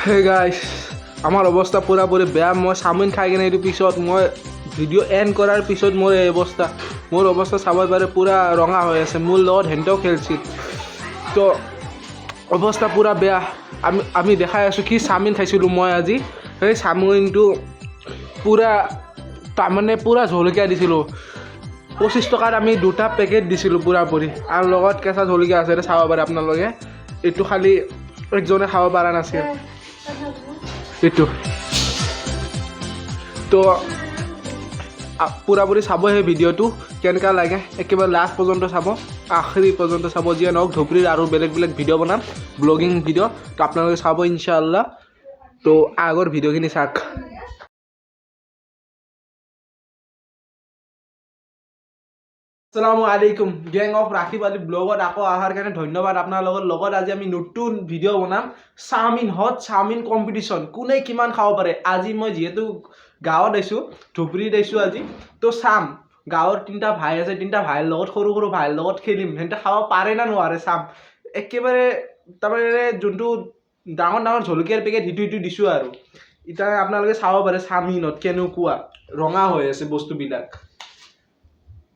হে গাইছ আমাৰ অৱস্থা পুৰাপুৰি বেয়া মই চাওমিন খাই কিনে এইটো পিছত মই ভিডিঅ' এণ্ড কৰাৰ পিছত মোৰ এই অৱস্থা চাব পাৰে পুৰা ৰঙা হৈ আছে মোৰ লগত হেণ্টাও খেলছিল তো অৱস্থা পুৰা বেয়া আমি দেখাই আছোঁ কি চাওমিন খাইছিলোঁ মই আজি সেই চাওমিনটো তাৰমানে পুৰা জলকীয়া দিছিলোঁ 25 টকাত আমি দুটা পেকেট দিছিলোঁ পুৰাপুৰি আৰু লগত কেঁচা জলকীয়া আছে চাব পাৰে আপোনালোকে এইটো খালি একজনে খাব পৰা নাছিল এইটো তো পুৰাপুৰি চাব সেই ভিডিঅ'টো কেনেকুৱা লাগে একেবাৰে লাষ্ট পৰ্যন্ত চাব আখৰি পৰ্যন্ত চাব যিয়ে নহওক ধুবুৰীৰ আৰু বেলেগ ভিডিঅ' বনাম ব্লগিং ভিডিঅ' তো আপোনালোকে চাব ইনশাআল্লাহ তো আগৰ ভিডিঅ'খিনি চাওক আসসালামু আলাইকুম গেং অফ ৰাখিব আলী ব্লগত আকৌ অহাৰ কাৰণে ধন্যবাদ আপোনাৰ লগত আজি আমি নতুন ভিডিঅ' বনাম চাওমিন কম্পিটিশ্যন কোনে কিমান খাব পাৰে আজি মই যিহেতু গাঁৱত আছোঁ ধুবুৰীত আছোঁ আজি তো চাম গাঁৱৰ তিনিটা ভাই আছে তিনিটা ভাইৰ লগত সৰু ভাইৰ লগত খেলিম সিহঁতে খাব পাৰে না নোৱাৰে চাম একেবাৰে তাৰমানে যোনটো ডাঙৰ জলকীয়াৰ পেকেট সিটো দিছোঁ আৰু এতিয়া আপোনালোকে চাব পাৰে চাওমিনত কেনেকুৱা ৰঙা হৈ আছে বস্তুবিলাক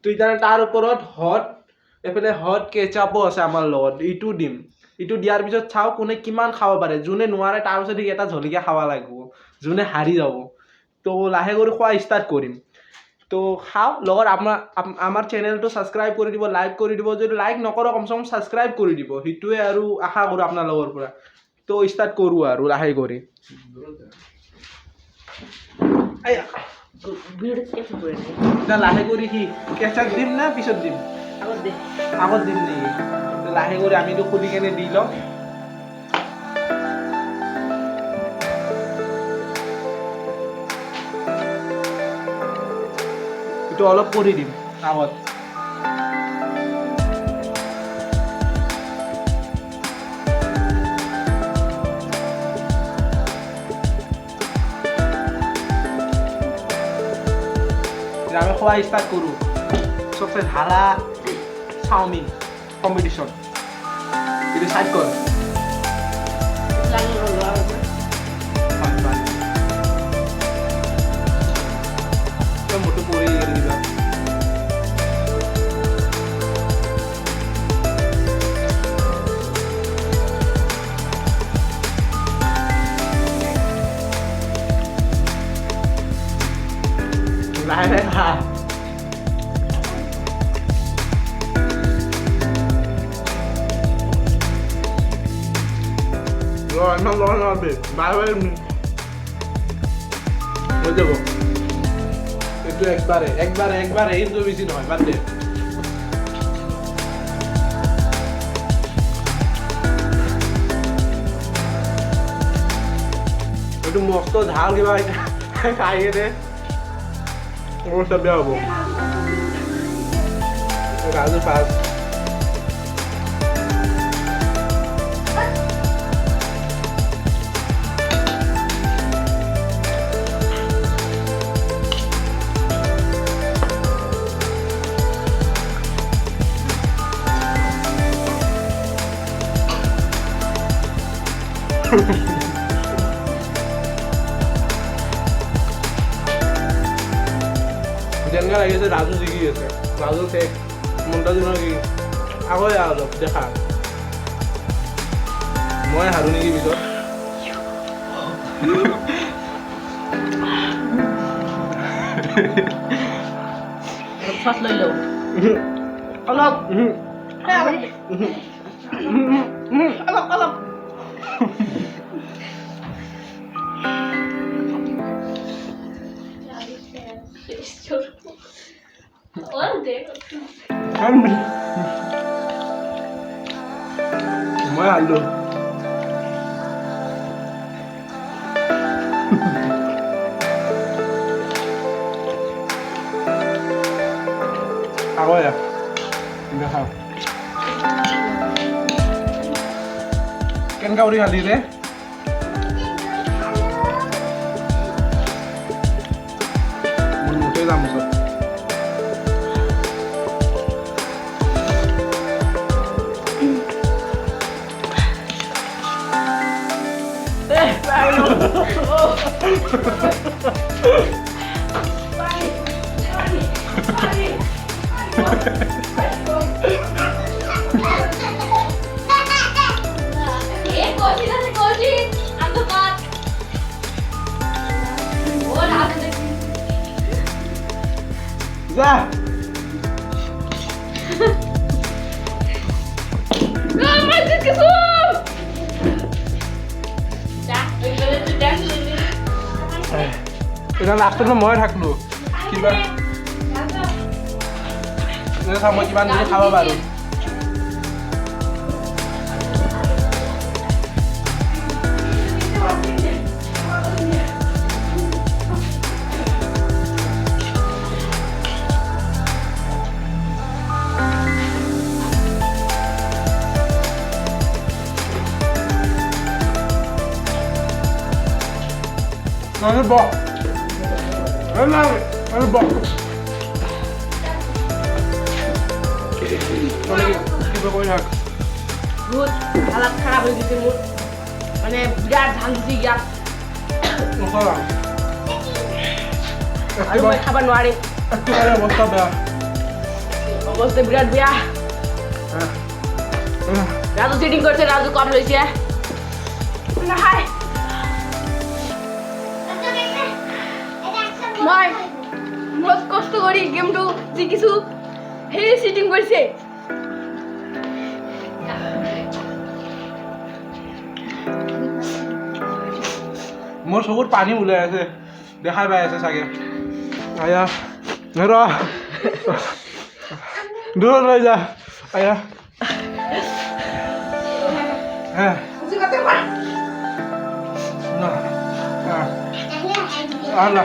তো এতিয়া তাৰ ওপৰত এফালে হট কেচাপো আছে আমাৰ লগত ইটো দিম ইটো দিয়াৰ পিছত চাওঁ কোনে কিমান খাব পাৰে যোনে নোৱাৰে তাৰ পিছত এটা জলকীয়া খাব লাগিব যোনে হাৰি যাব তো লাহে কৰি খোৱা ষ্টাৰ্ট কৰিম তো খাওঁ লগত আমাৰ চেনেলটো ছাবস্ক্ৰাইব কৰি দিব লাইক কৰি দিব যদি লাইক নকৰোঁ কমচে কম ছাবস্ক্ৰাইব কৰি দিব সেইটোৱে আৰু আশা কৰোঁ আপোনালোকৰ পৰা তো ষ্টাৰ্ট কৰোঁ আৰু লাহে কৰি এতিয়া লাহে কৰি কি কেঁচাক দিম না পিছত দিম আগত দিম নেকি লাহে কৰি আমিতো খুলি কেনে দি লওঁ এইটো অলপ কৰি দিম আগত আমি খোৱা ষ্টাৰ্ট কৰোঁ চবচে ঢালা চাওমিন কম্পিটিশ্যন এইটো চাইড কৰ মোৰটো পৰি দিবা লাহে খা ইমান লয় নহবি বাৰে হৈ যাব এইটো একবাৰে এইটো বেছি নহয় বাদ দে এইটো মস্ত ঝাল কিবা খাই কেনে অৱস্থা বেয়া হ'ব ৰাজু পাঁচ যেনেকৈ লাগিছে ৰাজু জিকি আছে ৰাজু শেষ মন্তাজনৰ কি আগৈ অলপ দেখা মই হাৰো নেকি পিছত লৈ লওঁ অলপ মই হাৰলো আগয়া দেখা কেনকা উড়ি খালি ৰে মই মোটে যাম ওচৰত যা এতিয়া লাষ্টত মই থাকলো কিবা মই কিমান দেৰি খাব পাৰোঁ Ano ba? Ano ba? কিবা কৰি থাক বহুত হালাত খাৰাপ হয়ে গেছে মোৰ মানে বিৰাট ধান দিছি গিয়া নকৰা আৰ মই খাবাৰ নোৱাৰি একেবাৰে অৱস্থা বেয়া অবস্থা বিরাট বেয়া রাজু চিটিং করছে রাজু কম লইছে না হাই মই বহুত কষ্ট করি গেমটো জিকিছো সেই চিটিং কৰিছে মোৰ চকুত পানী ওলাই আছে দেখাই পাই আছে চাগে আয়া ৰ দূৰত লৈ যা আয়া আলা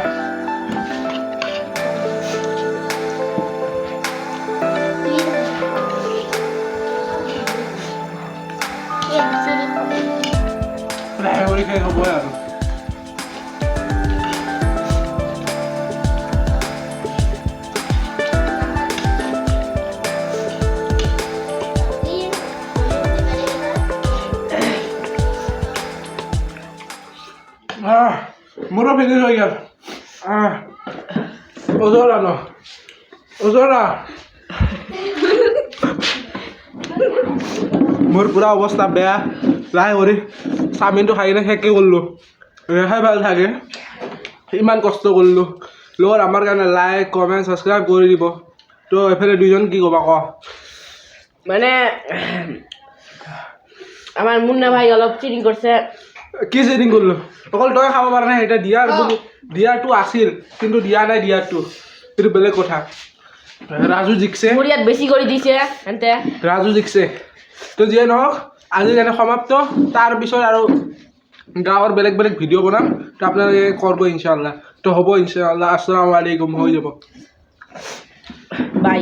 লাহে কৰি খাই হ'বই আৰু মোৰো ফিনিছ হৈ গ'ল ওজৰা ন ওজৰা মোৰ পুৰা অৱস্থা বেয়া লাহে কৰি চাওমিনটো খাই কিনে শেষে কৰিলোঁ ৰেহাই ভাল থাকে ইমান কষ্ট কৰিলোঁ লগত আমাৰ কাৰণে লাইক কমেণ্ট ছাবস্ক্ৰাইব কৰি দিব তো এফালে দুইজন কি ক'বা ক মানে আমাৰ মুন্না ভাই অলপ চিটিং কৰছে কি চেটিং কৰিলোঁ অকল তই খাব পৰা নাই এতিয়া দিয়াৰটো আছিল কিন্তু দিয়া নাই দিয়াৰটো সেইটো বেলেগ কথা ৰাজু জিকছে মোৰ ইয়াত বেছি কৰি দিছে এন্তে ৰাজু জিকছে তো যিয়ে নহওক আজি কাৰণে সমাপ্ত তাৰপিছত আৰু গাঁৱৰ বেলেগ বেলেগ ভিডিঅ' বনাম তো আপোনালোকে কৰিব ইনশাআল্লাহ তো হ'ব ইনশাআল্লাহ আসসালামু আলাইকুম হৈ যাব বাই